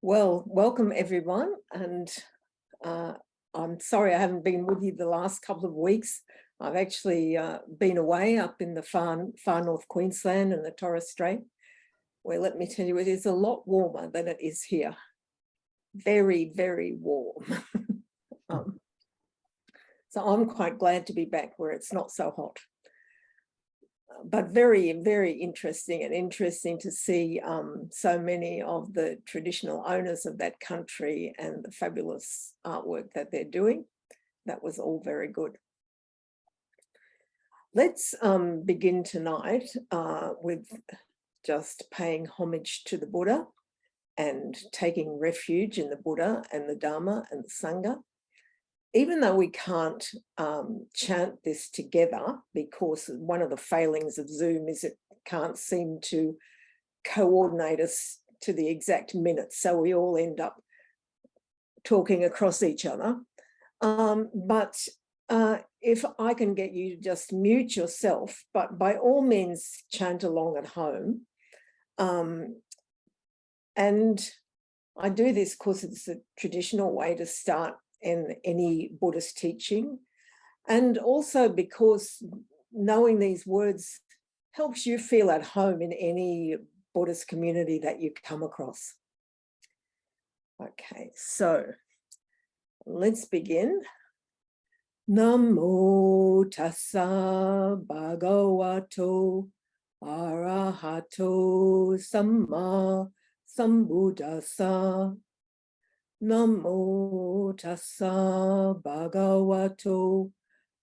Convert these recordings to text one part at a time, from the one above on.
Well, welcome everyone, and I'm sorry I haven't been with you the last couple of weeks. I've actually been away up in the far north Queensland and the Torres Strait, where, let me tell you, it is a lot warmer than it is here. Very, very warm. So I'm quite glad to be back where it's not so hot. But very, very interesting to see so many of the traditional owners of that country and the fabulous artwork that they're doing. That was all very good. Let's begin tonight with just paying homage to the Buddha and taking refuge in the Buddha and the Dharma and the Sangha. Even though we can't chant this together, because one of the failings of Zoom is it can't seem to coordinate us to the exact minute, so we all end up talking across each other. But if I can get you to just mute yourself, but by all means chant along at home. And I do this because it's a traditional way to start in any Buddhist teaching, and also because knowing these words helps you feel at home in any Buddhist community that you come across. Okay, so let's begin. Namo tassa bhagavato arahato samma sambuddhassa. Namo tassa bhagavato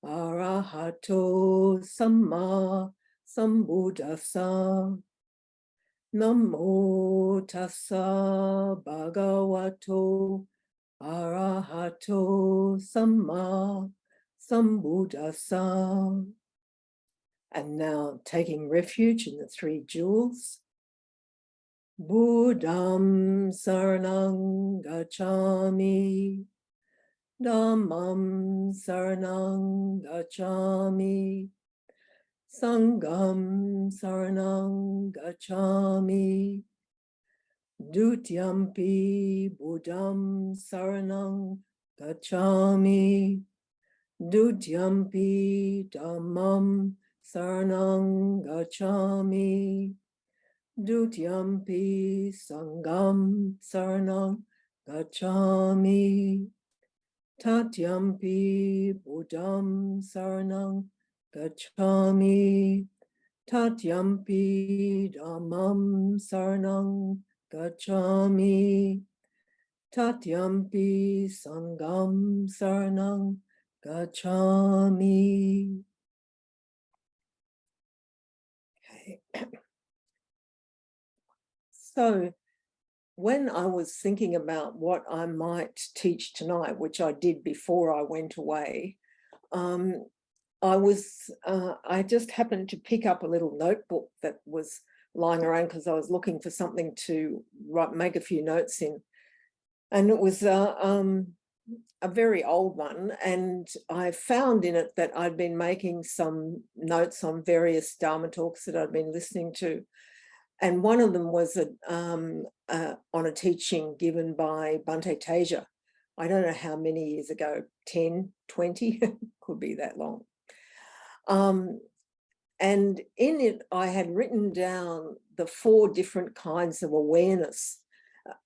arahato samma sambuddhassa. Namo tassa bhagavato arahato samma sambuddhassa. And now taking refuge in the three jewels. Buddham saranang gacchami, Dhammam saranang gacchami, Sangham saranang gacchami, Dutiyampi Buddham saranang gacchami, Dutiyampi Dhammam saranang gacchami, Dutiyampi Sangham saranang gacchami, Tatyampi Buddham saranang gacchami, Tatyampi Dhammam saranang gacchami, Tatyampi Sangham saranang gacchami. Okay. So when I was thinking about what I might teach tonight, which I did before I went away, I just happened to pick up a little notebook that was lying around because I was looking for something to make a few notes in. And it was a very old one, and I found in it that I'd been making some notes on various Dharma talks that I'd been listening to. And one of them was on a teaching given by Bhante Teja. I don't know how many years ago, 10, 20, could be that long. And in it, I had written down the 4 different kinds of awareness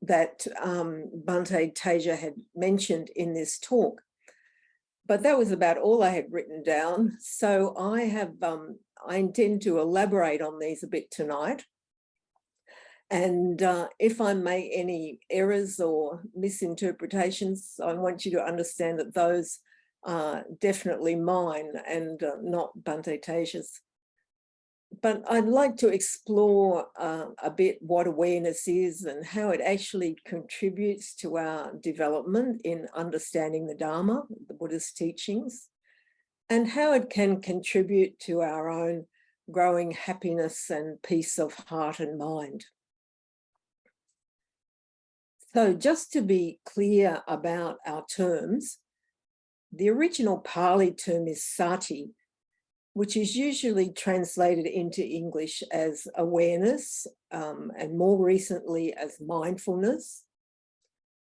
that Bhante Teja had mentioned in this talk. But that was about all I had written down. So I intend to elaborate on these a bit tonight. And if I make any errors or misinterpretations, I want you to understand that those are definitely mine and not Bhante Teja's. But I'd like to explore a bit what awareness is and how it actually contributes to our development in understanding the Dharma, the Buddhist teachings, and how it can contribute to our own growing happiness and peace of heart and mind. So just to be clear about our terms, the original Pali term is Sati, which is usually translated into English as awareness, and more recently as mindfulness.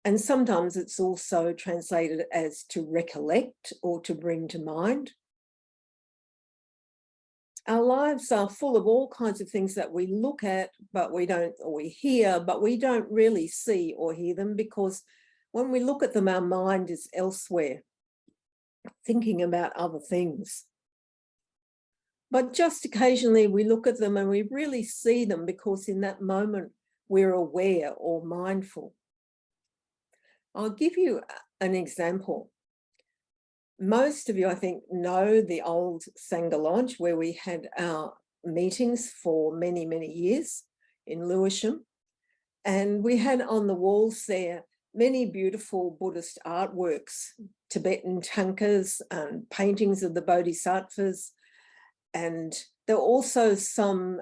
And sometimes it's also translated as to recollect or to bring to mind. Our lives are full of all kinds of things that we look at, but we don't, or we hear, but we don't really see or hear them, because when we look at them, our mind is elsewhere, thinking about other things. But just occasionally we look at them and we really see them, because in that moment we're aware or mindful. I'll give you an example. Most of you, I think, know the old Sangha Lodge where we had our meetings for many, many years in Lewisham. And we had on the walls there many beautiful Buddhist artworks, Tibetan tankas and paintings of the bodhisattvas. And there were also some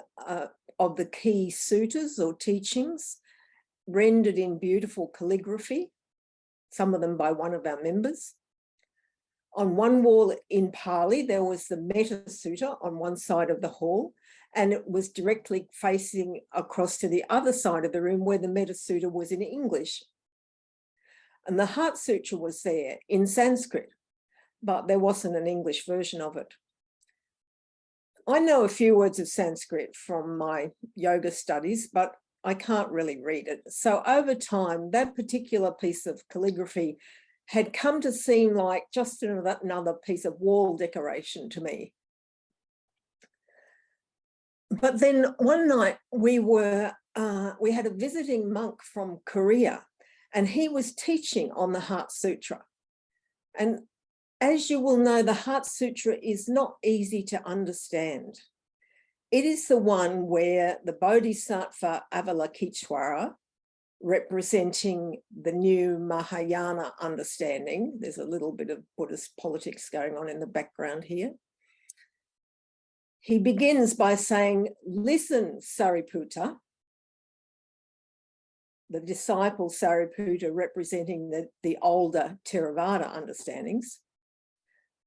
of the key suttas or teachings rendered in beautiful calligraphy, some of them by one of our members. On one wall in Pali, there was the Metta Sutta on one side of the hall, and it was directly facing across to the other side of the room where the Metta Sutta was in English. And the Heart Sutra was there in Sanskrit, but there wasn't an English version of it. I know a few words of Sanskrit from my yoga studies, but I can't really read it. So over time, that particular piece of calligraphy had come to seem like just another piece of wall decoration to me. But then one night we had a visiting monk from Korea, and he was teaching on the Heart Sutra. And as you will know, the Heart Sutra is not easy to understand. It is the one where the Bodhisattva Avalokiteshvara, representing the new Mahayana understanding. There's a little bit of Buddhist politics going on in the background here. He begins by saying, "Listen, Sariputta," the disciple Sariputta representing the older Theravada understandings.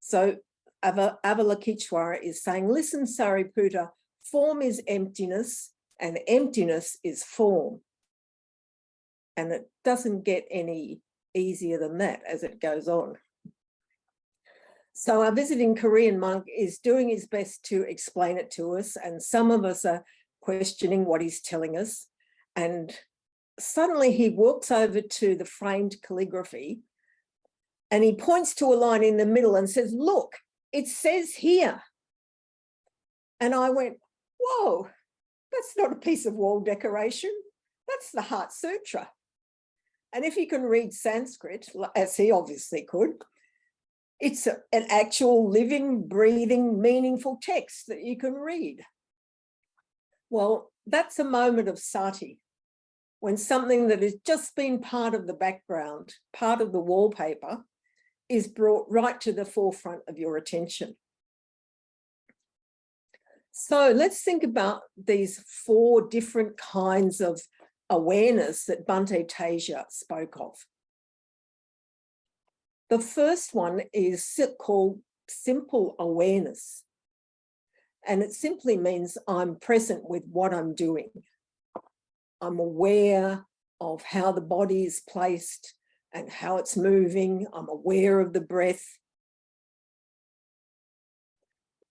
So Avalokiteshvara is saying, "Listen, Sariputta, form is emptiness and emptiness is form." And it doesn't get any easier than that as it goes on. So our visiting Korean monk is doing his best to explain it to us, and some of us are questioning what he's telling us. And suddenly he walks over to the framed calligraphy and he points to a line in the middle and says, "Look, it says here." And I went, "Whoa, that's not a piece of wall decoration. That's the Heart Sutra." And if you can read Sanskrit, as he obviously could, it's an actual living, breathing, meaningful text that you can read. Well, that's a moment of sati, when something that has just been part of the background, part of the wallpaper, is brought right to the forefront of your attention. So let's think about these 4 different kinds of awareness that Bhante Teja spoke of. The first one is called simple awareness. And it simply means I'm present with what I'm doing. I'm aware of how the body is placed and how it's moving. I'm aware of the breath.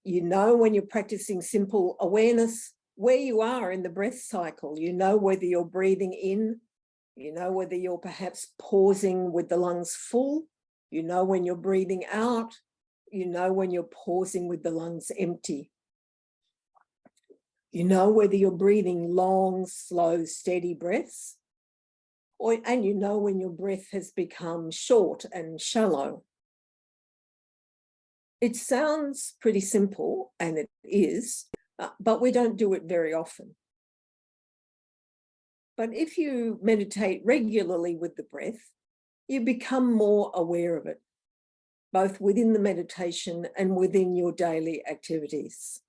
You know, when you're practicing simple awareness, where you are in the breath cycle. You know whether you're breathing in, you know whether you're perhaps pausing with the lungs full, you know when you're breathing out, you know when you're pausing with the lungs empty. You know whether you're breathing long, slow, steady breaths, and you know when your breath has become short and shallow. It sounds pretty simple, and it is, but we don't do it very often. But if you meditate regularly with the breath, you become more aware of it, both within the meditation and within your daily activities.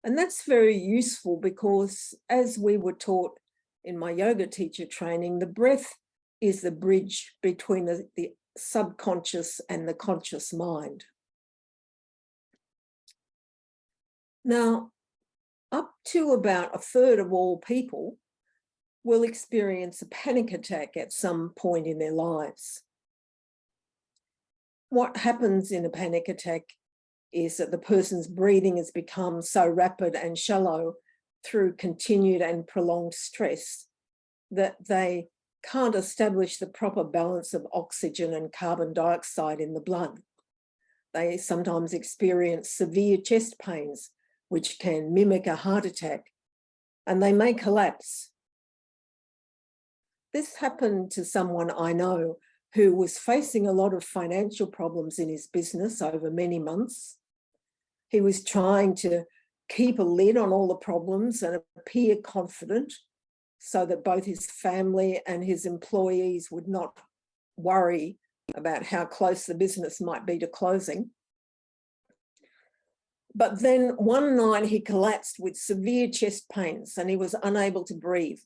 And that's very useful because, as we were taught in my yoga teacher training, the breath is the bridge between the subconscious and the conscious mind. Now, up to about 1/3 of all people will experience a panic attack at some point in their lives. What happens in a panic attack is that the person's breathing has become so rapid and shallow through continued and prolonged stress that they can't establish the proper balance of oxygen and carbon dioxide in the blood. They sometimes experience severe chest pains, which can mimic a heart attack, and they may collapse. This happened to someone I know who was facing a lot of financial problems in his business over many months. He was trying to keep a lid on all the problems and appear confident so that both his family and his employees would not worry about how close the business might be to closing. But then one night he collapsed with severe chest pains and he was unable to breathe.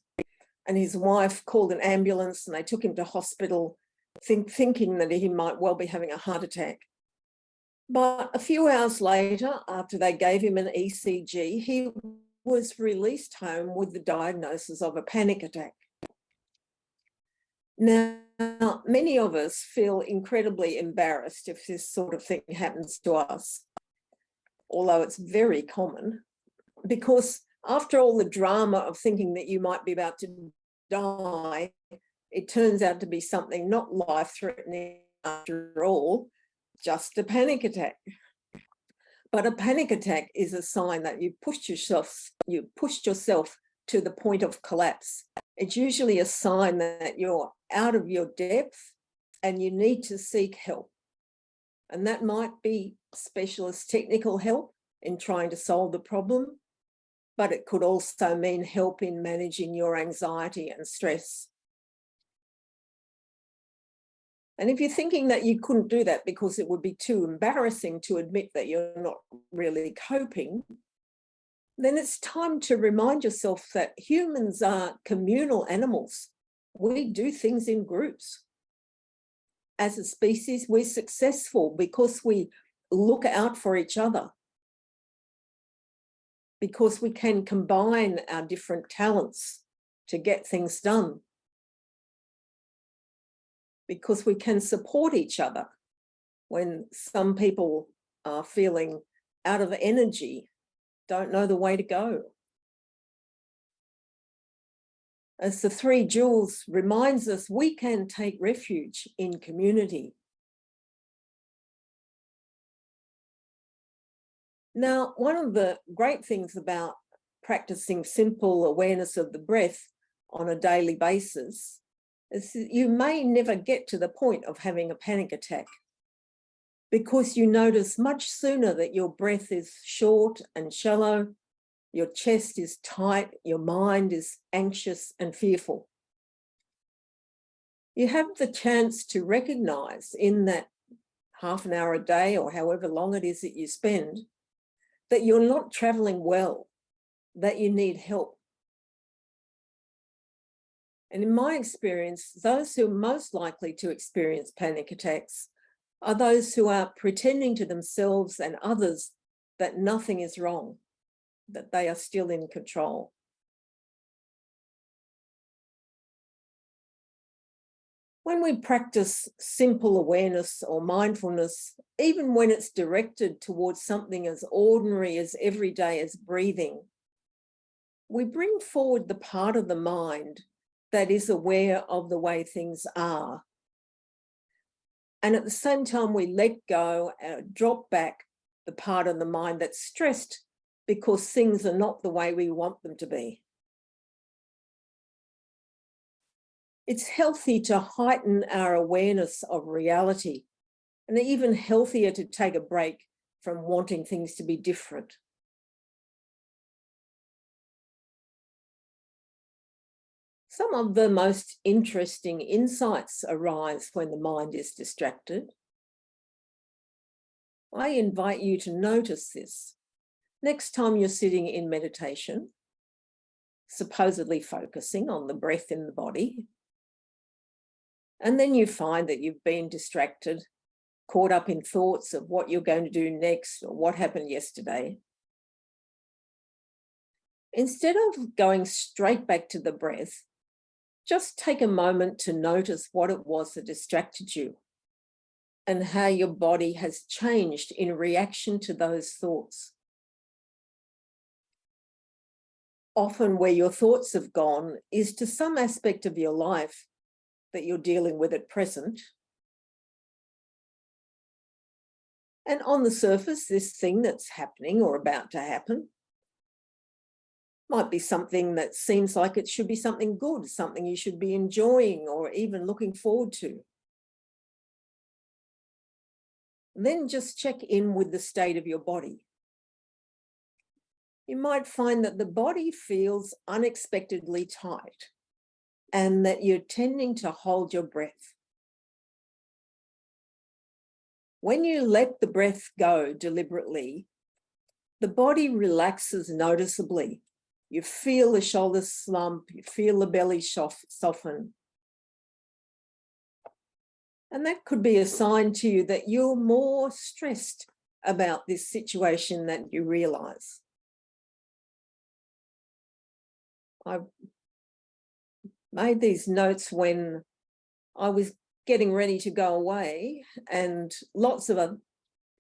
And his wife called an ambulance and they took him to hospital thinking that he might well be having a heart attack. But a few hours later, after they gave him an ECG, he was released home with the diagnosis of a panic attack. Now, many of us feel incredibly embarrassed if this sort of thing happens to us, although it's very common, because after all the drama of thinking that you might be about to die, it turns out to be something not life-threatening after all, just a panic attack. But a panic attack is a sign that you pushed yourself to the point of collapse. It's usually a sign that you're out of your depth and you need to seek help. And that might be specialist technical help in trying to solve the problem, but it could also mean help in managing your anxiety and stress. And if you're thinking that you couldn't do that because it would be too embarrassing to admit that you're not really coping, then it's time to remind yourself that humans are communal animals. We do things in groups. As a species, we're successful because we look out for each other, because we can combine our different talents to get things done, because we can support each other when some people are feeling out of energy, don't know the way to go. As the Three Jewels reminds us, we can take refuge in community. Now, one of the great things about practicing simple awareness of the breath on a daily basis is that you may never get to the point of having a panic attack because you notice much sooner that your breath is short and shallow, your chest is tight, your mind is anxious and fearful. You have the chance to recognize in that half an hour a day or however long it is that you spend, that you're not traveling well, that you need help. And in my experience, those who are most likely to experience panic attacks are those who are pretending to themselves and others that nothing is wrong, that they are still in control. When we practice simple awareness or mindfulness, even when it's directed towards something as ordinary as every day as breathing, we bring forward the part of the mind that is aware of the way things are. And at the same time, we let go and drop back the part of the mind that's stressed because things are not the way we want them to be. It's healthy to heighten our awareness of reality, and even healthier to take a break from wanting things to be different. Some of the most interesting insights arise when the mind is distracted. I invite you to notice this next time you're sitting in meditation, supposedly focusing on the breath in the body, and then you find that you've been distracted, caught up in thoughts of what you're going to do next or what happened yesterday. Instead of going straight back to the breath, just take a moment to notice what it was that distracted you and how your body has changed in reaction to those thoughts. Often where your thoughts have gone is to some aspect of your life that you're dealing with at present. And on the surface, this thing that's happening or about to happen might be something that seems like it should be something good, something you should be enjoying or even looking forward to. Then just check in with the state of your body. You might find that the body feels unexpectedly tight and that you're tending to hold your breath. When you let the breath go deliberately, the body relaxes noticeably. You feel the shoulders slump, you feel the belly soften. And that could be a sign to you that you're more stressed about this situation than you realize. I made these notes when I was getting ready to go away, and lots of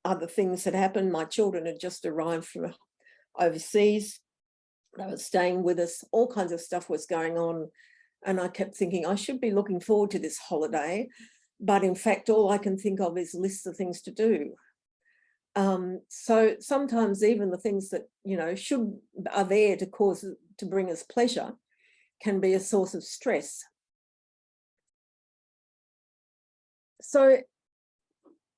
other things had happened. My children had just arrived from overseas. They were staying with us. All kinds of stuff was going on. And I kept thinking, I should be looking forward to this holiday. But in fact, all I can think of is lists of things to do. So sometimes even the things that, are there to bring us pleasure can be a source of stress. So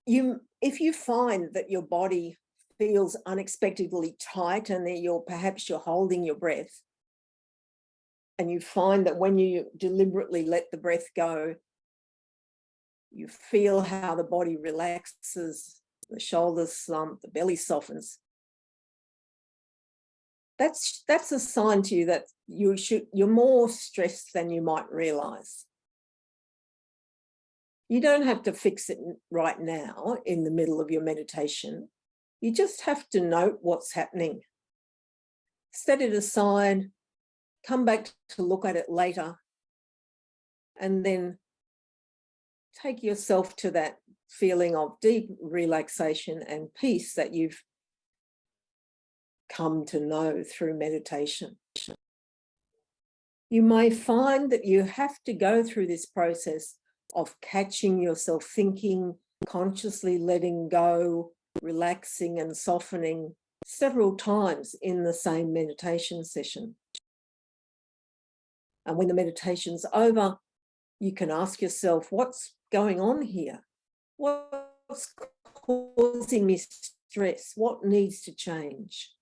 if you find that your body feels unexpectedly tight and that perhaps you're holding your breath, and you find that when you deliberately let the breath go, you feel how the body relaxes, the shoulders slump, the belly softens. That's a sign to you that you're more stressed than you might realize. You don't have to fix it right now in the middle of your meditation. You just have to note what's happening. Set it aside, come back to look at it later, and then take yourself to that feeling of deep relaxation and peace that you've come to know through meditation. You may find that you have to go through this process of catching yourself thinking, consciously letting go, relaxing and softening several times in the same meditation session. And when the meditation's over, you can ask yourself, what's going on here? What's causing me stress? What needs to change?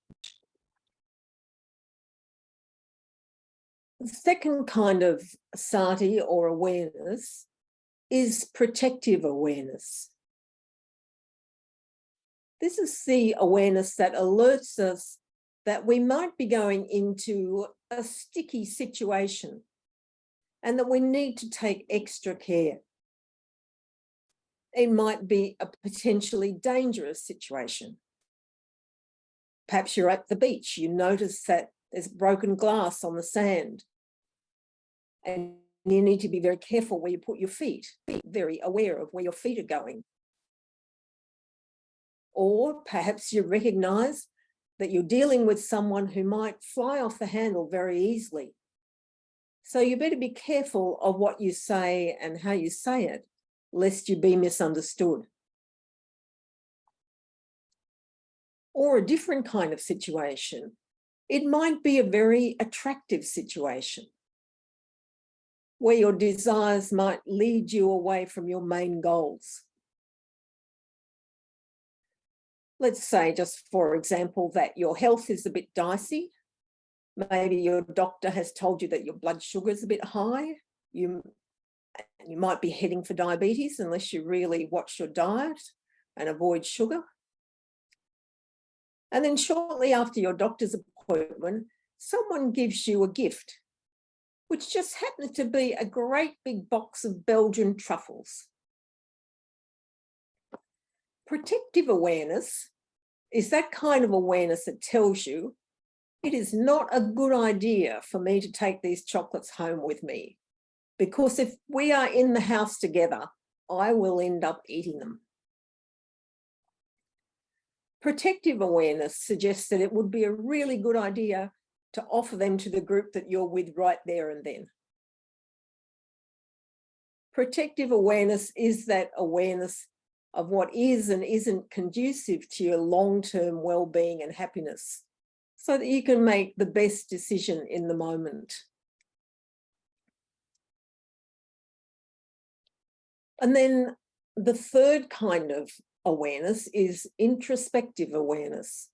The second kind of sati or awareness is protective awareness. This is the awareness that alerts us that we might be going into a sticky situation and that we need to take extra care. It might be a potentially dangerous situation. Perhaps you're at the beach, you notice that there's broken glass on the sand, and you need to be very careful where you put your feet, be very aware of where your feet are going. Or perhaps you recognize that you're dealing with someone who might fly off the handle very easily. So you better be careful of what you say and how you say it, lest you be misunderstood. Or a different kind of situation. It might be a very attractive situation where your desires might lead you away from your main goals. Let's say, just for example, that your health is a bit dicey. Maybe your doctor has told you that your blood sugar is a bit high. You might be heading for diabetes unless you really watch your diet and avoid sugar. And then shortly after your doctor's appointment, someone gives you a gift, which just happens to be a great big box of Belgian truffles. Protective awareness is that kind of awareness that tells you it is not a good idea for me to take these chocolates home with me. because if we are in the house together, I will end up eating them. Protective awareness suggests that it would be a really good idea to offer them to the group that you're with right there and then. Protective awareness is that awareness of what is and isn't conducive to your long-term well-being and happiness, so that you can make the best decision in the moment. And then the third kind of awareness is introspective awareness.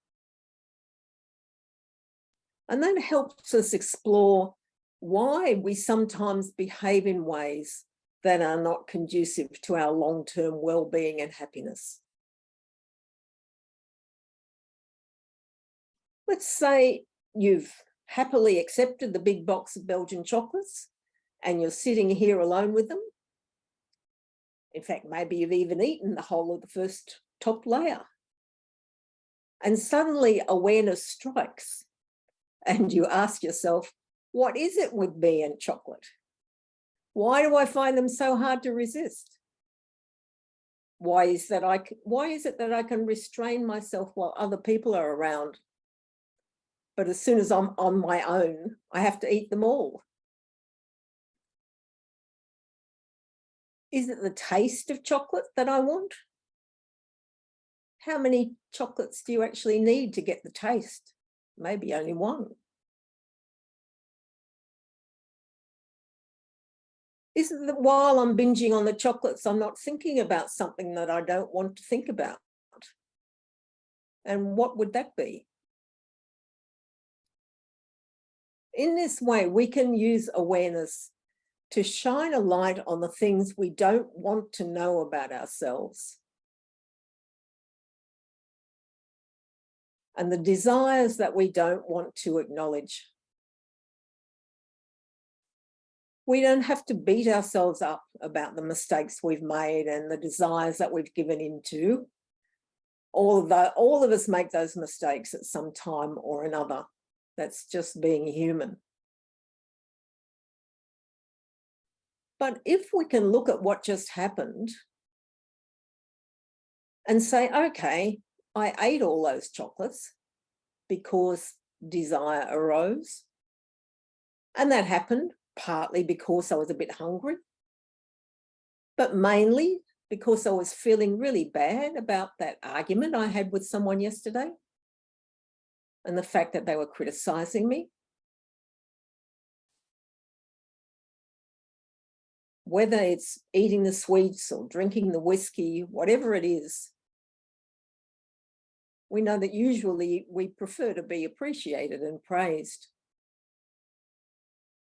And that helps us explore why we sometimes behave in ways that are not conducive to our long-term well-being and happiness. Let's say you've happily accepted the big box of Belgian chocolates and you're sitting here alone with them. In fact, maybe you've even eaten the whole of the first top layer. And suddenly awareness strikes and you ask yourself, what is it with me and chocolate? Why do I find them so hard to resist? Why is it that I can restrain myself while other people are around? But as soon as I'm on my own, I have to eat them all. Is it the taste of chocolate that I want? How many chocolates do you actually need to get the taste? Maybe only one. Is it that while I'm binging on the chocolates, I'm not thinking about something that I don't want to think about? And what would that be? In this way, we can use awareness to shine a light on the things we don't want to know about ourselves and the desires that we don't want to acknowledge. We don't have to beat ourselves up about the mistakes we've made and the desires that we've given into. All of us make those mistakes at some time or another. That's just being human. But if we can look at what just happened and say, okay, I ate all those chocolates because desire arose. And that happened partly because I was a bit hungry, but mainly because I was feeling really bad about that argument I had with someone yesterday and the fact that they were criticizing me. Whether it's eating the sweets or drinking the whiskey, whatever it is, we know that usually we prefer to be appreciated and praised.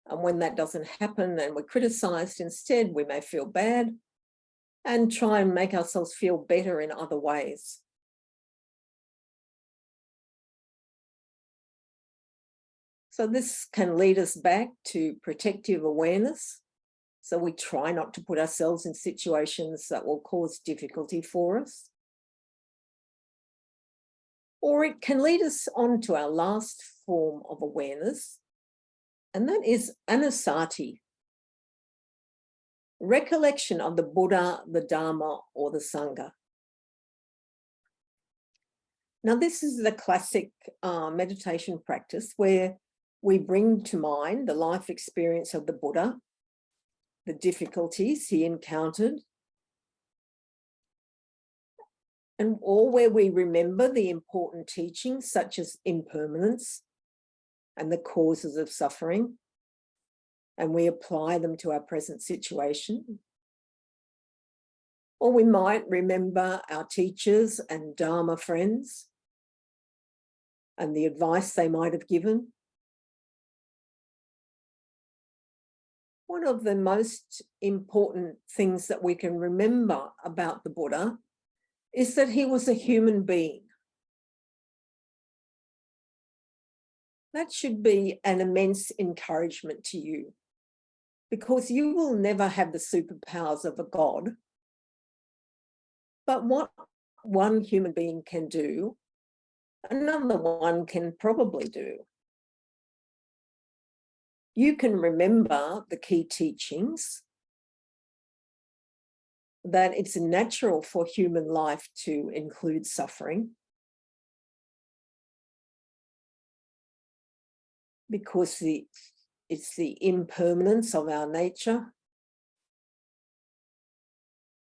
And when that doesn't happen and we're criticized instead, we may feel bad and try and make ourselves feel better in other ways. So this can lead us back to protective awareness. So we try not to put ourselves in situations that will cause difficulty for us. Or it can lead us on to our last form of awareness, and that is anusati, recollection of the Buddha, the Dharma, or the Sangha. Now, this is the classic meditation practice where we bring to mind the life experience of the Buddha, the difficulties he encountered, or where we remember the important teachings such as impermanence and the causes of suffering, and we apply them to our present situation. Or we might remember our teachers and Dharma friends and the advice they might have given. One of the most important things that we can remember about the Buddha is that he was a human being. That should be an immense encouragement to you, because you will never have the superpowers of a god. But what one human being can do, another one can probably do. you can remember the key teachings, that it's natural for human life to include suffering, because it's the impermanence of our nature,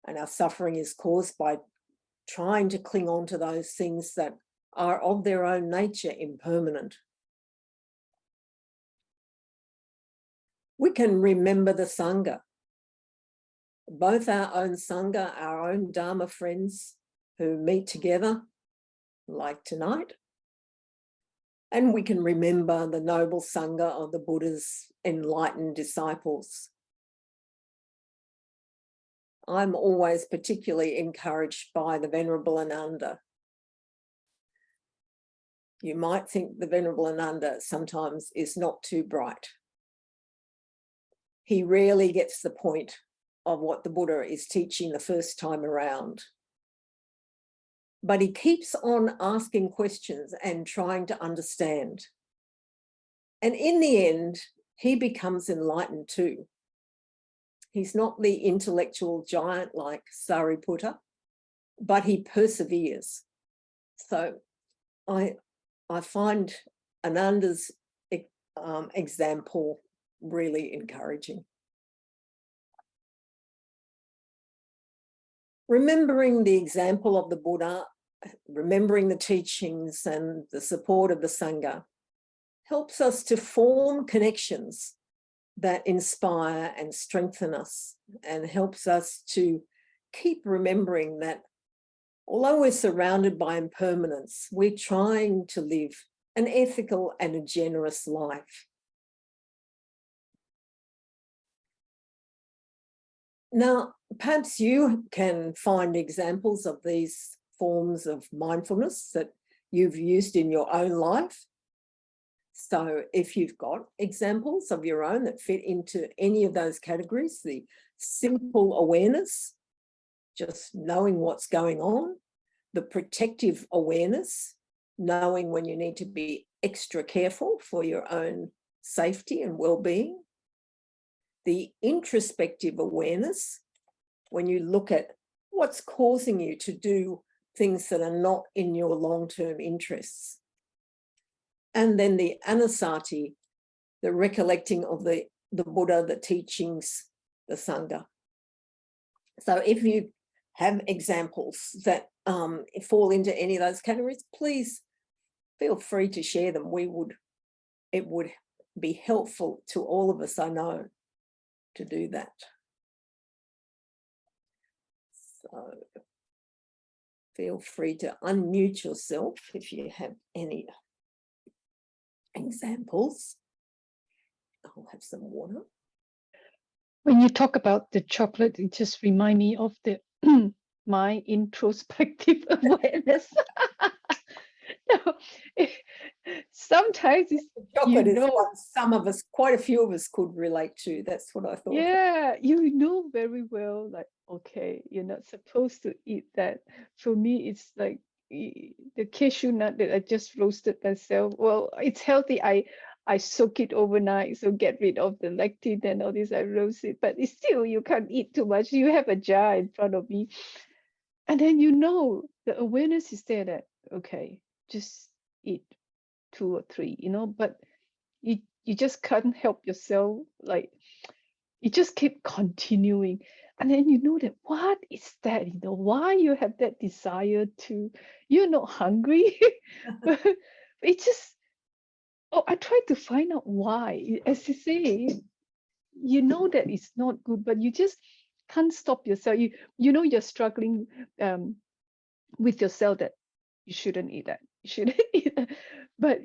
and our suffering is caused by trying to cling on to those things that are of their own nature impermanent. We can remember the Sangha, both our own Sangha, our own Dharma friends who meet together, like tonight, and we can remember the noble Sangha of the Buddha's enlightened disciples. I'm always particularly encouraged by the Venerable Ananda. You might think the Venerable Ananda sometimes is not too bright. He rarely gets the point of what the Buddha is teaching the first time around. But he keeps on asking questions and trying to understand. And in the end, he becomes enlightened too. He's not the intellectual giant like Sariputta, but he perseveres. So I find Ananda's example really encouraging. Remembering the example of the Buddha, remembering the teachings and the support of the Sangha helps us to form connections that inspire and strengthen us, and helps us to keep remembering that although we're surrounded by impermanence, we're trying to live an ethical and a generous life. Now, perhaps you can find examples of these forms of mindfulness that you've used in your own life. So if you've got examples of your own that fit into any of those categories, the simple awareness, just knowing what's going on, the protective awareness, knowing when you need to be extra careful for your own safety and well-being, the introspective awareness, when you look at what's causing you to do things that are not in your long-term interests. And then the anusati, the recollecting of the Buddha, the teachings, the Sangha. So if you have examples that fall into any of those categories, please feel free to share them. It would be helpful to all of us, I know, to do that. So feel free to unmute yourself if you have any examples. I'll have some water. When you talk about the chocolate, it just reminds me of the my introspective awareness. No, sometimes it's chocolate is what some of us, quite a few of us, could relate to. That's what I thought. Yeah, you know very well, like, okay, you're not supposed to eat that. For me, it's like the cashew nut that I just roasted myself. Well, it's healthy. I soak it overnight, so get rid of the lectin and all this. I roast it, but it's still, you can't eat too much. You have a jar in front of me, and then the awareness is there that, okay, just eat 2 or 3, but you just can't help yourself. Like, you just keep continuing, and then that what is that? Why you have that desire to? You're not hungry, but it just. Oh, I tried to find out why. As you say, that it's not good, but you just can't stop yourself. You're struggling with yourself that you shouldn't eat that. You shouldn't eat that. But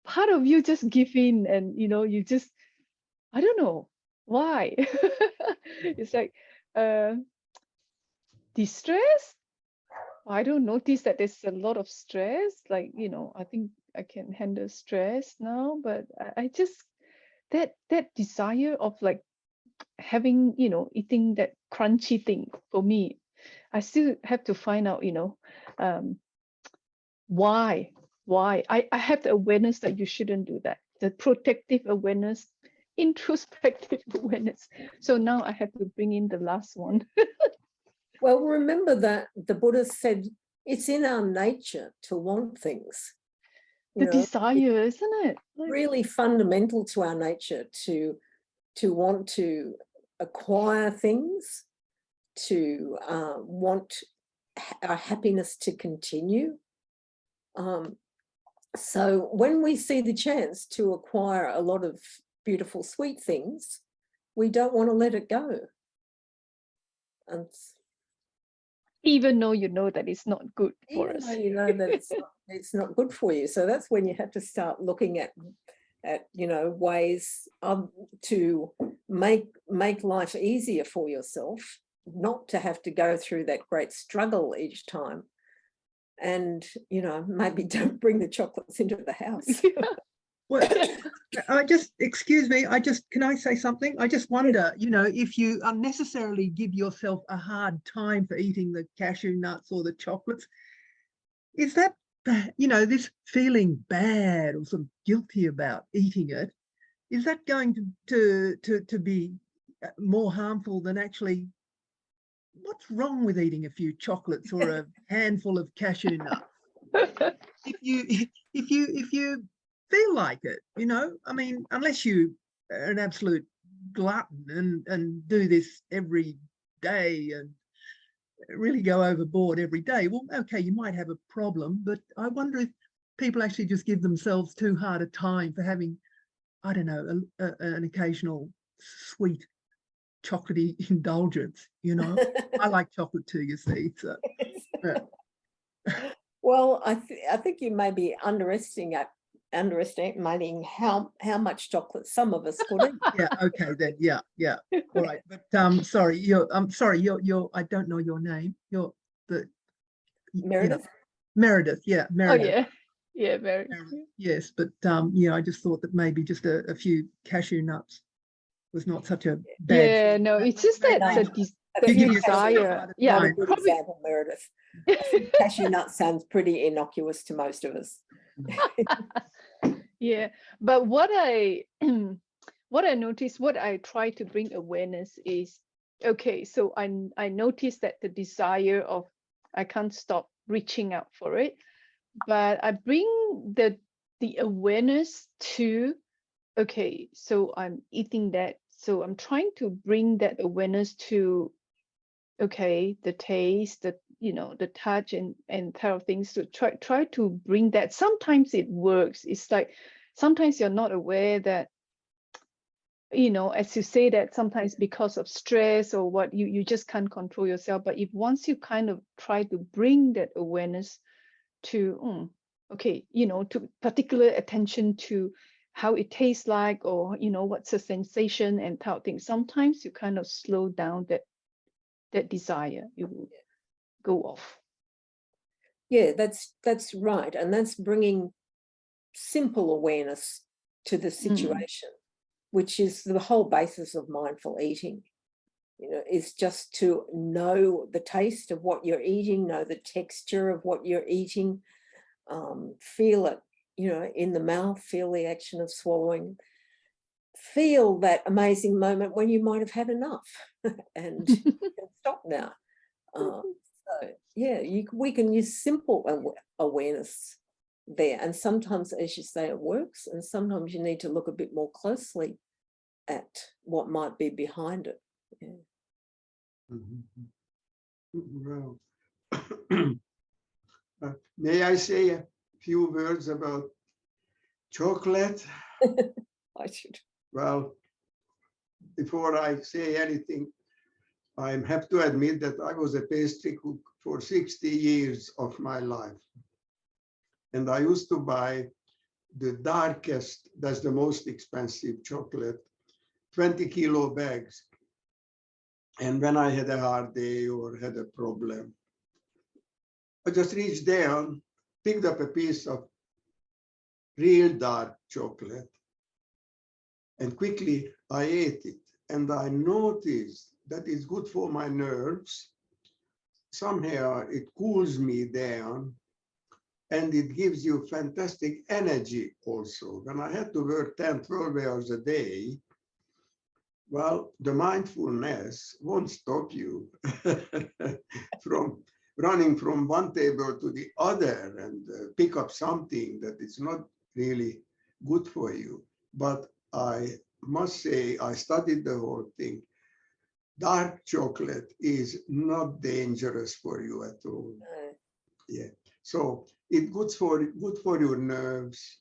part of you just give in, and you just, I don't know why. It's like distress. I don't notice that there's a lot of stress. Like, I think I can handle stress now, but I just that desire of like having, eating that crunchy thing, for me, I still have to find out, why I have the awareness that you shouldn't do that. The protective awareness introspective awareness. So now I have to bring in the last one. Well, remember that the Buddha said it's in our nature to want things. The desire, isn't it? Like, really fundamental to our nature to want to acquire things, to want our happiness to continue. So when we see the chance to acquire a lot of beautiful, sweet things, we don't want to let it go. And even though you know that it's not good for us. you know that it's not good for you. So that's when you have to start looking at ways to make life easier for yourself, not to have to go through that great struggle each time. And maybe don't bring the chocolates into the house. Well, excuse me, can I say something? I just wonder, if you unnecessarily give yourself a hard time for eating the cashew nuts or the chocolates, is that, this feeling bad or sort of guilty about eating it, is that going to be more harmful than actually, what's wrong with eating a few chocolates or a handful of cashew nuts? If you feel like it, I mean, unless you are an absolute glutton and do this every day and really go overboard every day, well, okay, you might have a problem, but I wonder if people actually just give themselves too hard a time for having, I don't know, an occasional sweet chocolatey indulgence. I like chocolate too, you see. So yeah. Well, I think you may be underestimating how much chocolate some of us could eat. Yeah, okay then. Yeah. All right. But sorry, I'm sorry, you're I don't know your name. You're the Meredith? Meredith, yeah, Meredith. Oh yeah, Meredith. Yes, but I just thought that maybe just a few cashew nuts was not such a bad Yeah, thing. no, it's just that the desire. Yeah, Not a good example, Meredith. Cashew nut sounds pretty innocuous to most of us. Yeah, but what I noticed, what I try to bring awareness is, okay, so I noticed that the desire of I can't stop reaching out for it, but I bring the awareness to, okay, so I'm eating that, so I'm trying to bring that awareness to, okay, the taste, the touch and kind of things, to try to bring that. Sometimes it works. It's like sometimes you're not aware that, as you say, that sometimes because of stress or what, you just can't control yourself. But if once you kind of try to bring that awareness to okay, to particular attention to how it tastes like, or what's the sensation and type of thing, sometimes you kind of slow down that desire, you will go off. Yeah, that's right. And that's bringing simple awareness to the situation, which is the whole basis of mindful eating. Is just to know the taste of what you're eating, know the texture of what you're eating, feel it, in the mouth, feel the action of swallowing, feel that amazing moment when you might have had enough and stop now. So yeah, we can use simple awareness there, and sometimes, as you say, it works, and sometimes you need to look a bit more closely at what might be behind it. Yeah. Well, may I say a few words about chocolate? I should. Well, before I say anything, I have to admit that I was a pastry cook for 60 years of my life. And I used to buy the darkest, that's the most expensive chocolate, 20-kilo bags. And when I had a hard day or had a problem, I just reached down, picked up a piece of real dark chocolate, and quickly I ate it. And I noticed that it's good for my nerves. Somehow it cools me down, and it gives you fantastic energy also. When I had to work 10, 12 hours a day, Well, the mindfulness won't stop you from running from one table to the other and pick up something that is not really good for you. But I must say, I studied the whole thing. Dark chocolate is not dangerous for you at all. Yeah. So it's good for your nerves,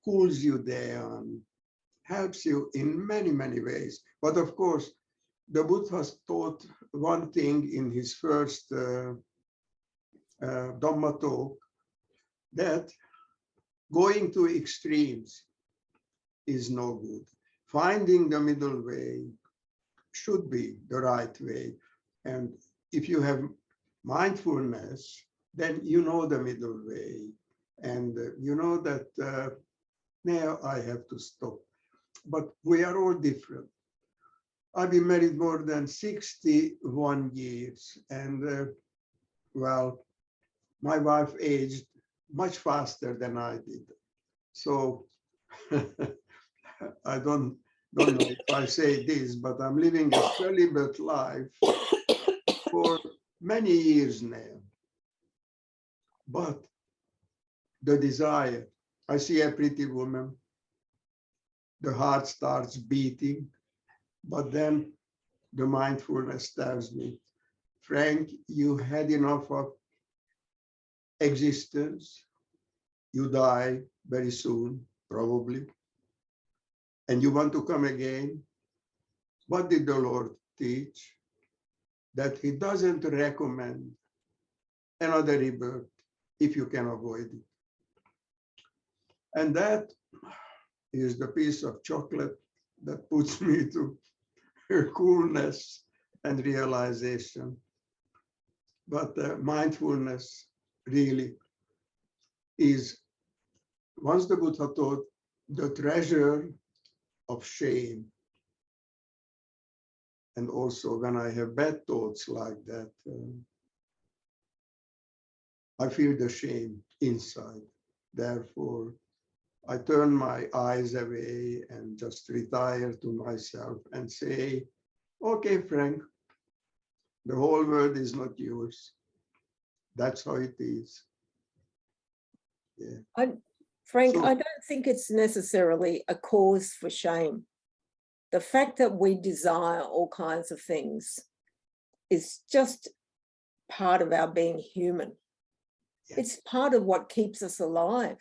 cools you down, helps you in many, many ways. But of course, the Buddha taught one thing in his first Dhamma talk, that going to extremes is no good. Finding the middle way should be the right way. And if you have mindfulness, then you know the middle way. And you know that now I have to stop. But we are all different. I've been married more than 61 years. And well, my wife aged much faster than I did. So I don't know if I say this, but I'm living a celibate life for many years now. But the desire, I see a pretty woman, the heart starts beating, but then the mindfulness tells me, Frank, you had enough of existence. You die very soon, probably. And you want to come again. What did the Lord teach? That he doesn't recommend another rebirth if you can avoid it. And that is the piece of chocolate that puts me to coolness and realization. But mindfulness really is, once the Buddha taught, the treasure of shame. And also when I have bad thoughts like that, I feel the shame inside. Therefore, I turn my eyes away and just retire to myself and say, okay, Frank, the whole world is not yours. That's how it is. Yeah. Frank, So, I don't think it's necessarily a cause for shame. The fact that we desire all kinds of things is just part of our being human. Yeah. It's part of what keeps us alive.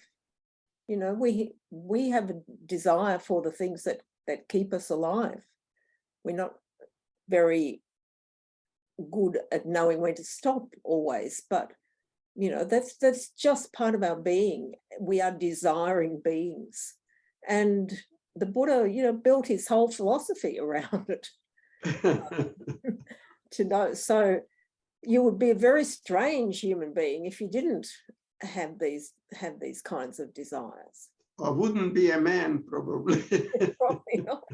You know, we have a desire for the things that keep us alive. We're not very good at knowing when to stop always, but you know, that's just part of our being. We are desiring beings. And the Buddha, you know, built his whole philosophy around it. To know. So you would be a very strange human being if you didn't have these kinds of desires. I wouldn't be a man, probably. Probably not.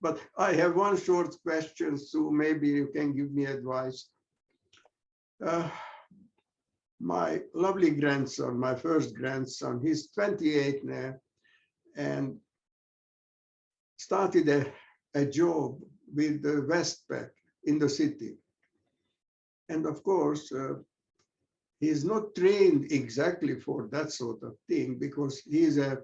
But I have one short question, so maybe you can give me advice. My lovely grandson, my first grandson, he's 28 now, and started a job with the Westpac in the city. And of course, he's not trained exactly for that sort of thing because he's an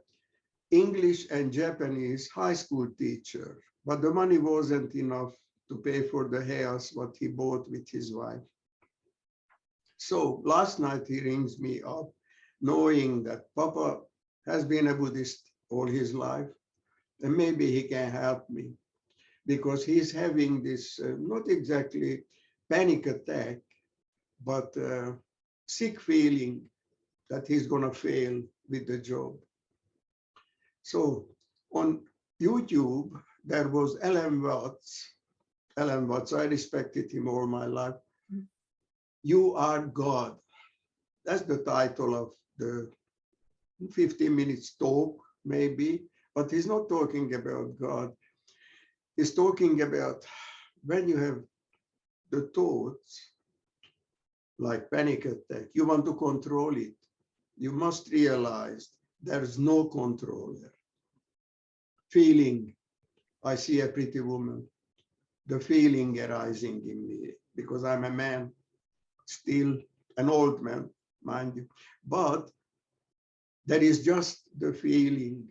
English and Japanese high school teacher, but the money wasn't enough to pay for the house what he bought with his wife. So last night he rings me up knowing that Papa has been a Buddhist all his life, and maybe he can help me because he's having this not exactly panic attack, but sick feeling that he's going to fail with the job. So on YouTube, there was Alan Watts. Alan Watts, I respected him all my life. You are God. That's the title of the 15 minutes talk, maybe, but he's not talking about God. He's talking about when you have the thoughts, like panic attack, you want to control it. You must realize there's no controller. Feeling I see a pretty woman, the feeling arising in me, because I'm a man, still an old man, mind you, but there is just the feeling,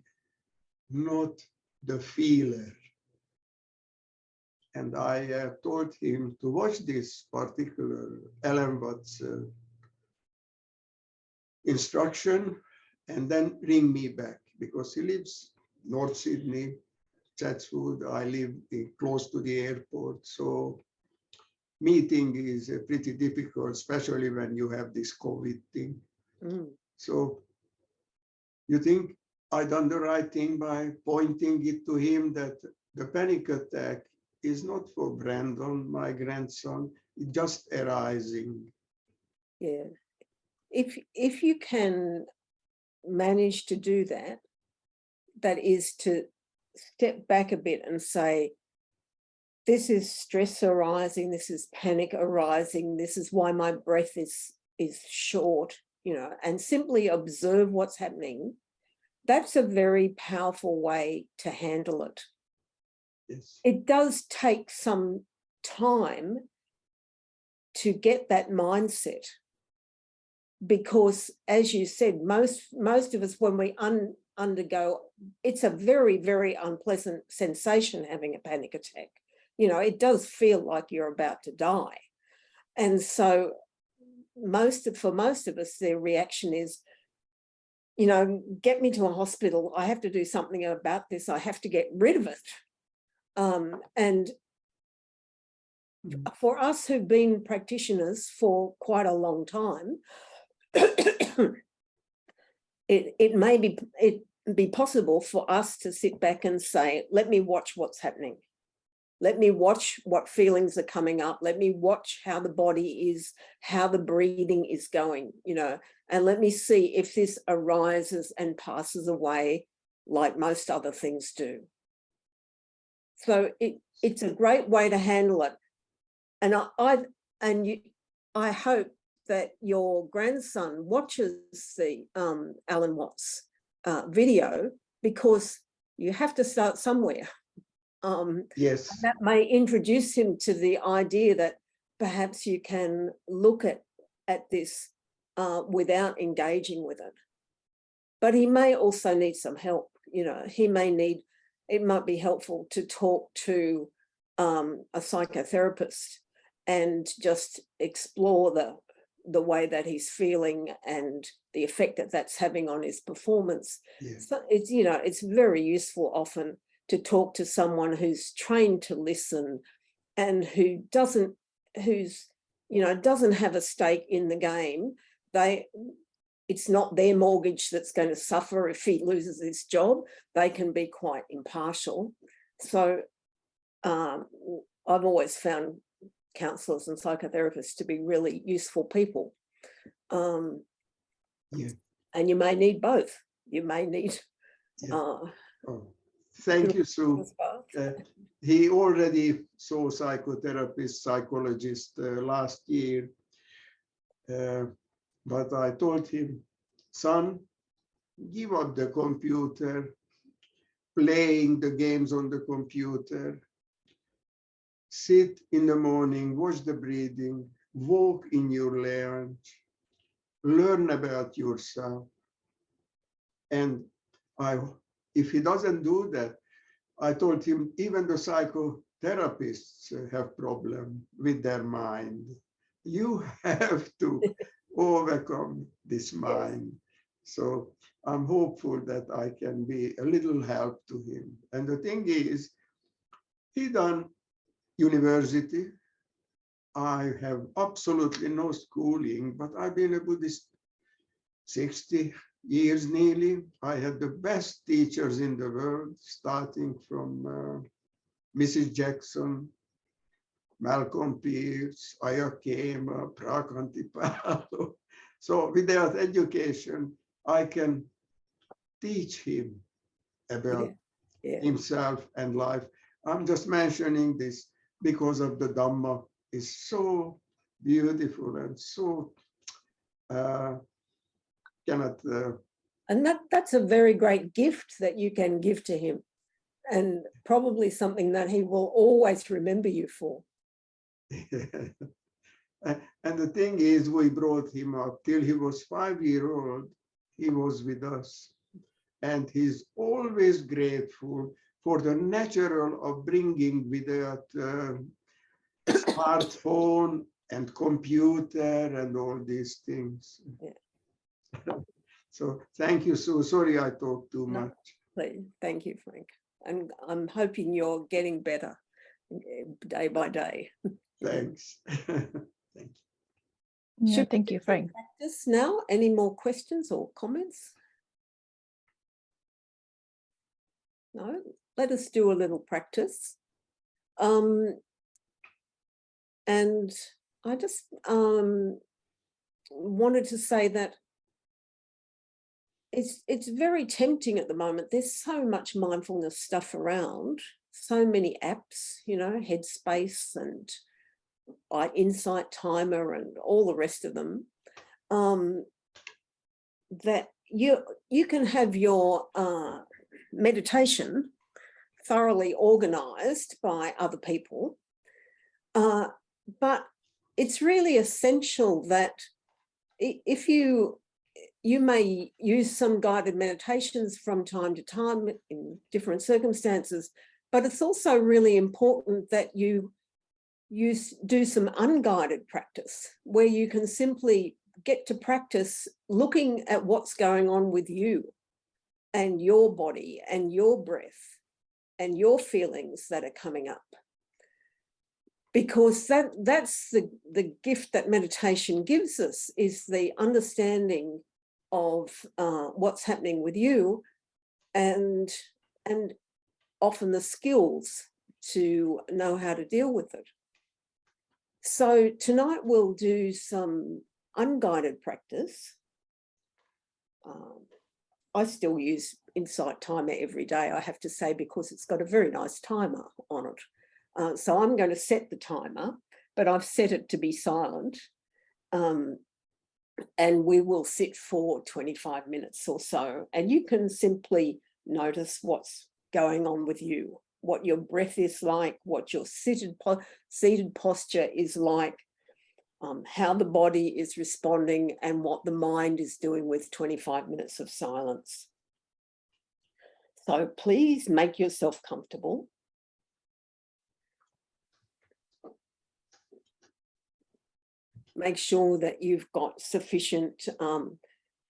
not the feeler. And I told him to watch this particular Ellen Watts instruction and then ring me back, because he lives North Sydney, Chatswood. I live close to the airport. So meeting is pretty difficult, especially when you have this COVID thing. Mm. So you think I done the right thing by pointing it to him that the panic attack is not for Brandon, my grandson, it's just arising. Yeah. If you can manage to do that, that is to step back a bit and say, this is stress arising, this is panic arising, this is why my breath is short, you know, and simply observe what's happening. That's a very powerful way to handle it. Yes. It does take some time to get that mindset, because as you said, most of us, when we undergo, it's a very, very unpleasant sensation having a panic attack. You know, it does feel like you're about to die. And so for most of us, their reaction is, you know, get me to a hospital. I have to do something about this. I have to get rid of it. And for us who've been practitioners for quite a long time, it may be possible for us to sit back and say, let me watch what's happening. Let me watch what feelings are coming up. Let me watch how the body is, how the breathing is going, you know, and let me see if this arises and passes away like most other things do. So it's a great way to handle it. And I hope that your grandson watches the Alan Watts video, because you have to start somewhere. Yes. That may introduce him to the idea that perhaps you can look at this without engaging with it. But he may also need some help. You know, it might be helpful to talk to a psychotherapist and just explore the way that he's feeling and the effect that that's having on his performance. Yeah. So it's, you know, it's very useful often to talk to someone who's trained to listen and who doesn't have a stake in the game. It's not their mortgage that's going to suffer if he loses his job. They can be quite impartial. So I've always found counsellors and psychotherapists to be really useful people. Yeah. And you may need both. You may need... Yeah. Thank you, Sue. He already saw psychotherapist, psychologist last year. But I told him, son, give up the computer, playing the games on the computer. Sit in the morning, watch the breathing, walk in your lounge, learn about yourself. And if he doesn't do that, I told him, even the psychotherapists have problems with their mind. You have to overcome this mind. So I'm hopeful that I can be a little help to him. And the thing is, he done university. I have absolutely no schooling, but I've been a Buddhist 60 years nearly. I had the best teachers in the world, starting from Mrs. Jackson, Malcolm Pierce, Aya Kema, Prakantipalo. So without education, I can teach him about himself and life. I'm just mentioning this because of the Dhamma is so beautiful and so cannot. And that's a very great gift that you can give to him. and probably something that he will always remember you for. And the thing is, we brought him up till he was 5 years old. He was with us. And he's always grateful for the natural of bringing with that smartphone and computer and all these things. Yeah. So thank you. So sorry I talked too much. Please, thank you, Frank. And I'm hoping you're getting better day by day. Thanks. Thank you. Yeah, Should thank you, Frank. practice now? Any more questions or comments? No, let us do a little practice. And I just wanted to say that it's very tempting at the moment. There's so much mindfulness stuff around, so many apps, you know, Headspace and Insight Timer and all the rest of them, that you can have your meditation thoroughly organized by other people, but it's really essential that if you may use some guided meditations from time to time in different circumstances, but it's also really important that you do some unguided practice where you can simply get to practice looking at what's going on with you and your body and your breath and your feelings that are coming up. Because that's the gift that meditation gives us, is the understanding of what's happening with you, and often the skills to know how to deal with it. So tonight we'll do some unguided practice. I still use Insight Timer every day, I have to say, because it's got a very nice timer on it. So I'm going to set the timer, but I've set it to be silent. And we will sit for 25 minutes or so. And you can simply notice what's going on with you, what your breath is like, what your seated posture is like, how the body is responding, and what the mind is doing with 25 minutes of silence. So please make yourself comfortable. Make sure that you've got sufficient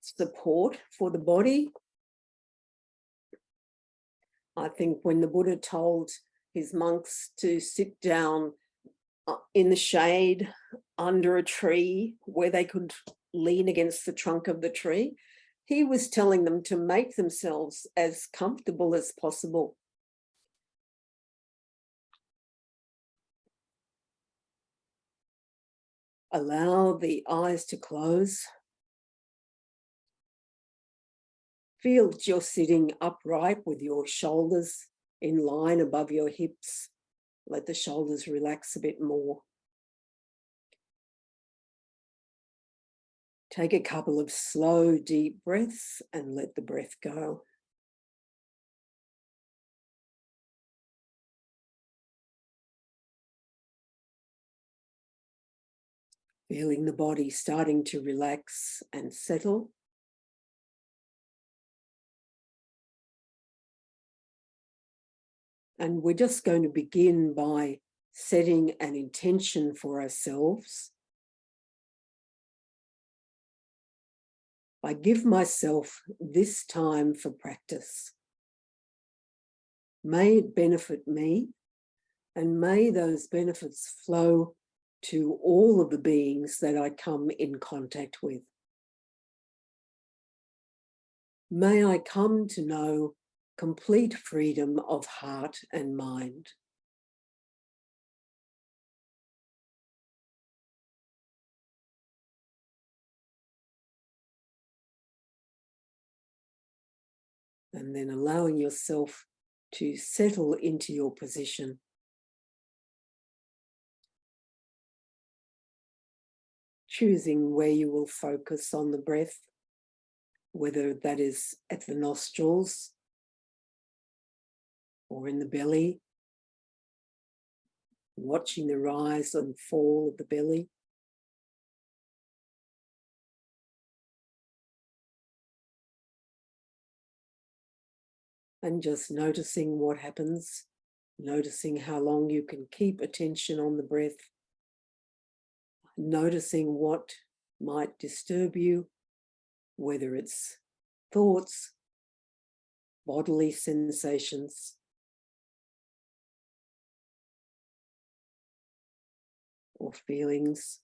support for the body. I think when the Buddha told his monks to sit down in the shade under a tree where they could lean against the trunk of the tree, he was telling them to make themselves as comfortable as possible. Allow the eyes to close. Feel that you're sitting upright with your shoulders in line above your hips. Let the shoulders relax a bit more. Take a couple of slow, deep breaths and let the breath go. Feeling the body starting to relax and settle. And we're just going to begin by setting an intention for ourselves. I give myself this time for practice. May it benefit me, and may those benefits flow to all of the beings that I come in contact with. May I come to know complete freedom of heart and mind. And then allowing yourself to settle into your position. Choosing where you will focus on the breath, whether that is at the nostrils or in the belly, watching the rise and fall of the belly. And just noticing what happens, noticing how long you can keep attention on the breath, noticing what might disturb you, whether it's thoughts, bodily sensations, or feelings.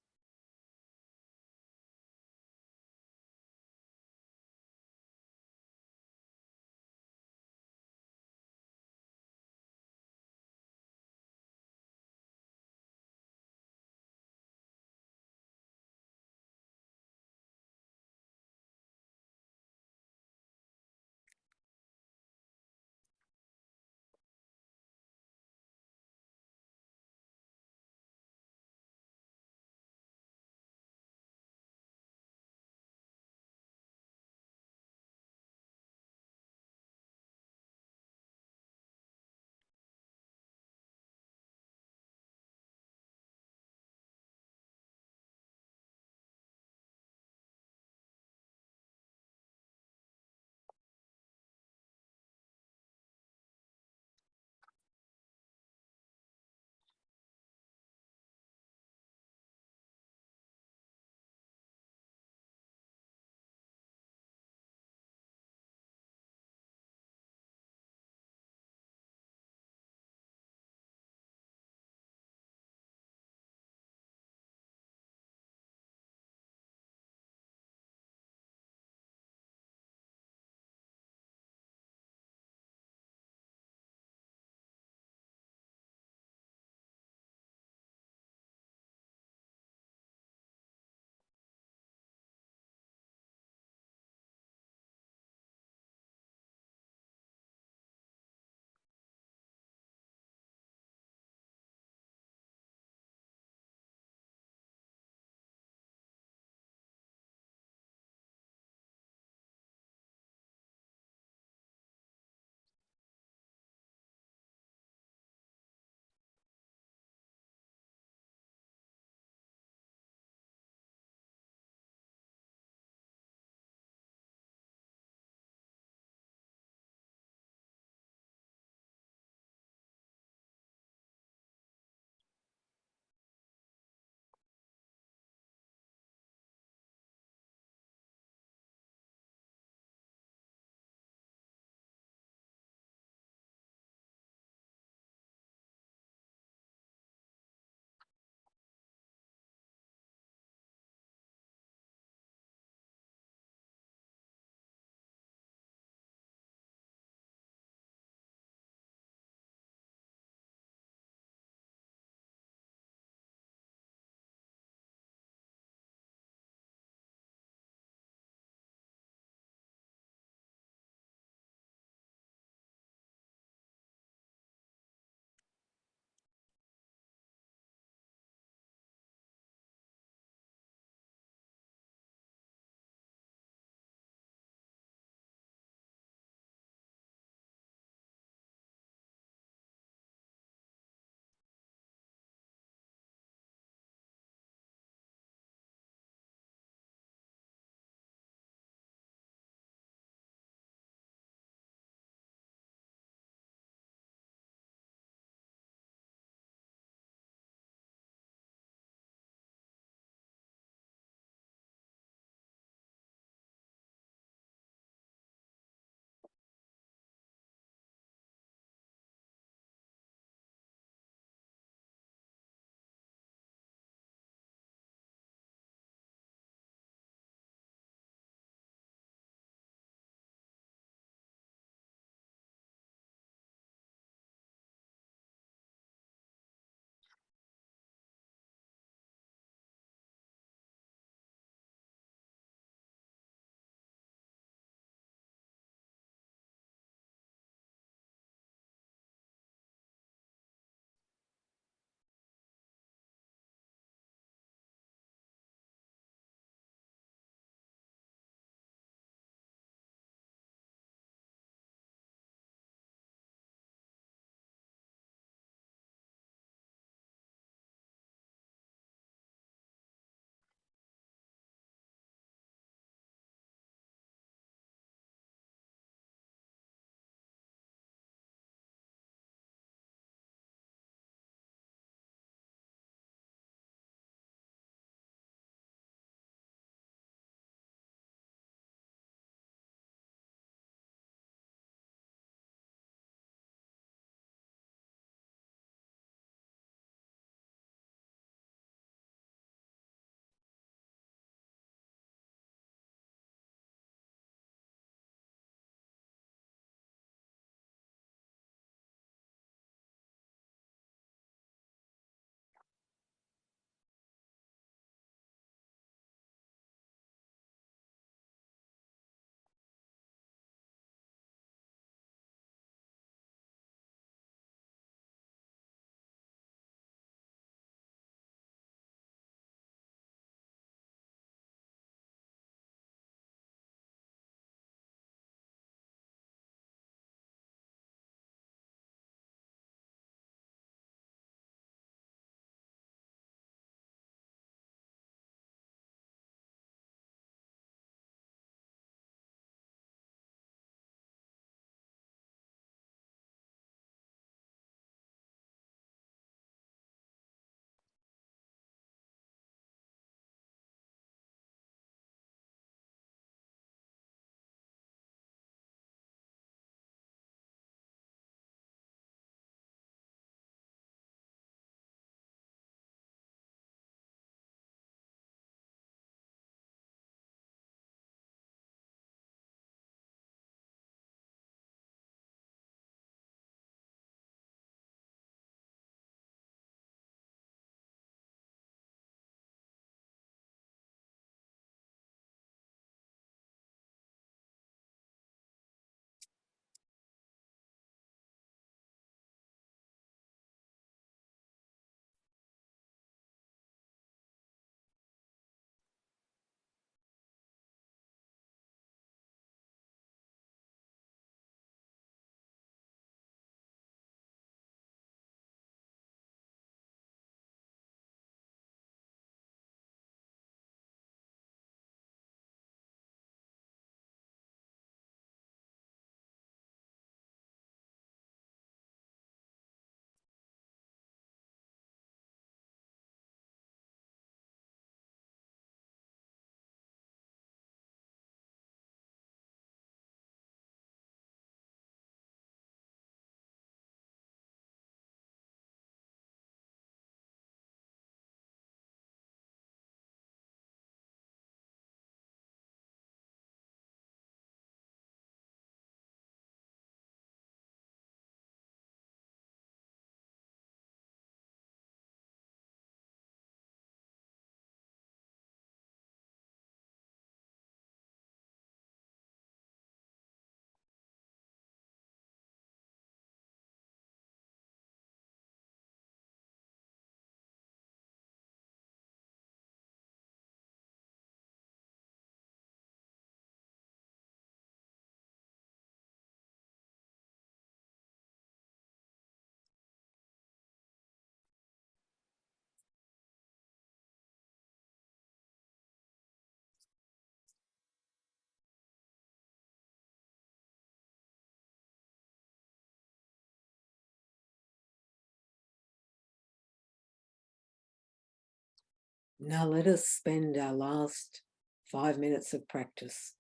Now let us spend our last 5 minutes of practice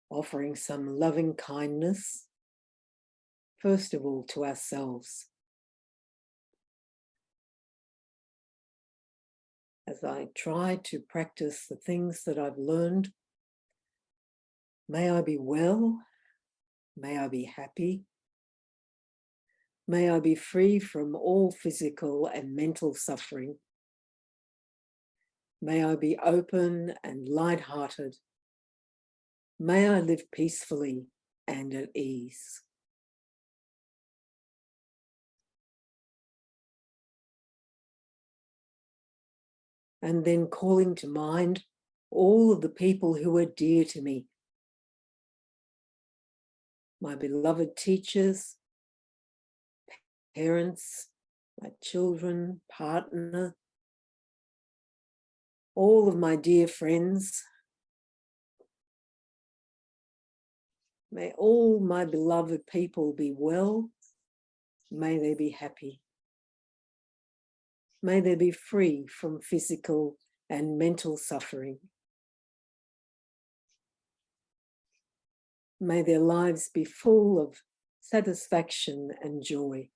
offering some loving kindness, first of all to ourselves. As I try to practice the things that I've learned, may I be well, may I be happy, may I be free from all physical and mental suffering. May I be open and light-hearted. May I live peacefully and at ease. And then calling to mind all of the people who are dear to me. My beloved teachers, parents, my children, partner, all of my dear friends. May all my beloved people be well. May they be happy. May they be free from physical and mental suffering. May their lives be full of satisfaction and joy.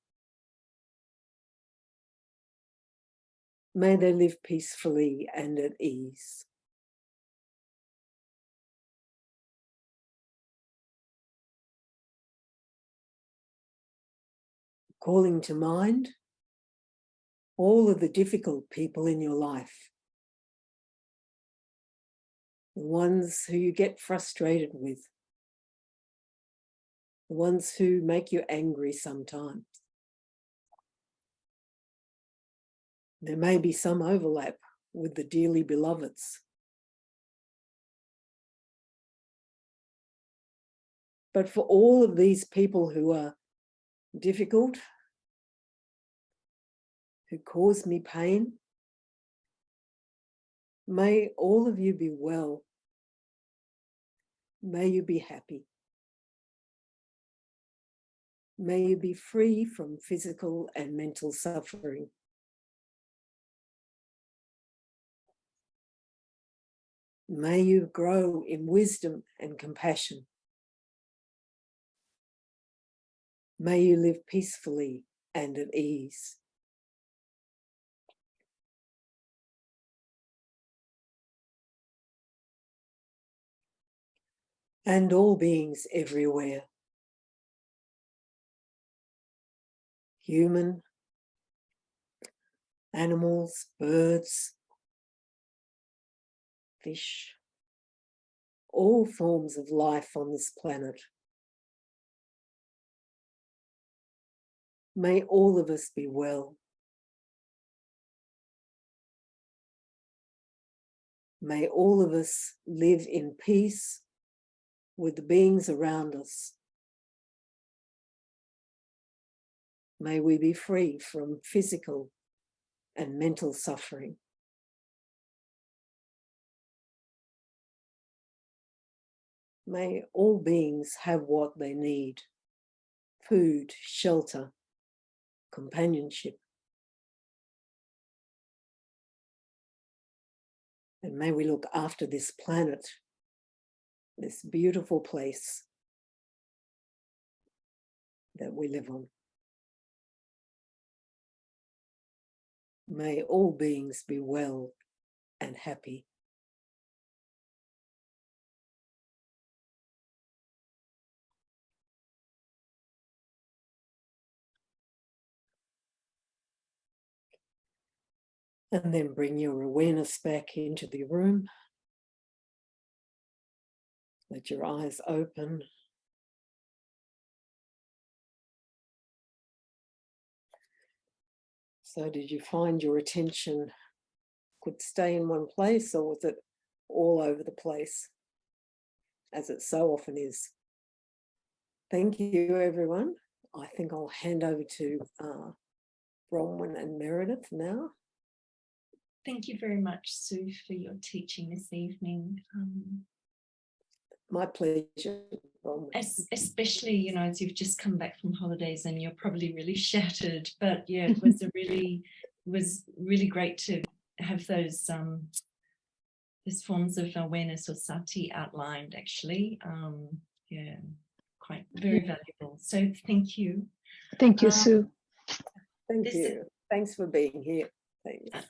May they live peacefully and at ease. Calling to mind all of the difficult people in your life, the ones who you get frustrated with, the ones who make you angry sometimes. There may be some overlap with the dearly beloveds. But for all of these people who are difficult, who cause me pain, may all of you be well. May you be happy. May you be free from physical and mental suffering. May you grow in wisdom and compassion. May you live peacefully and at ease. And all beings everywhere, human, animals, birds, fish, all forms of life on this planet. May all of us be well. May all of us live in peace with the beings around us. May we be free from physical and mental suffering. May all beings have what they need: food, shelter, companionship. And may we look after this planet, this beautiful place that we live on. May all beings be well and happy. And then bring your awareness back into the room. Let your eyes open. So did you find your attention could stay in one place, or was it all over the place, as it so often is? Thank you, everyone. I think I'll hand over to Bronwyn and Meredith now. Thank you very much, Sue, for your teaching this evening. My pleasure. Especially, you know, as you've just come back from holidays and you're probably really shattered, but yeah, it was really great to have those forms of awareness or sati outlined, actually. Yeah, quite very valuable. So thank you. Thank you, Sue. Thank you. Thanks for being here. Thanks.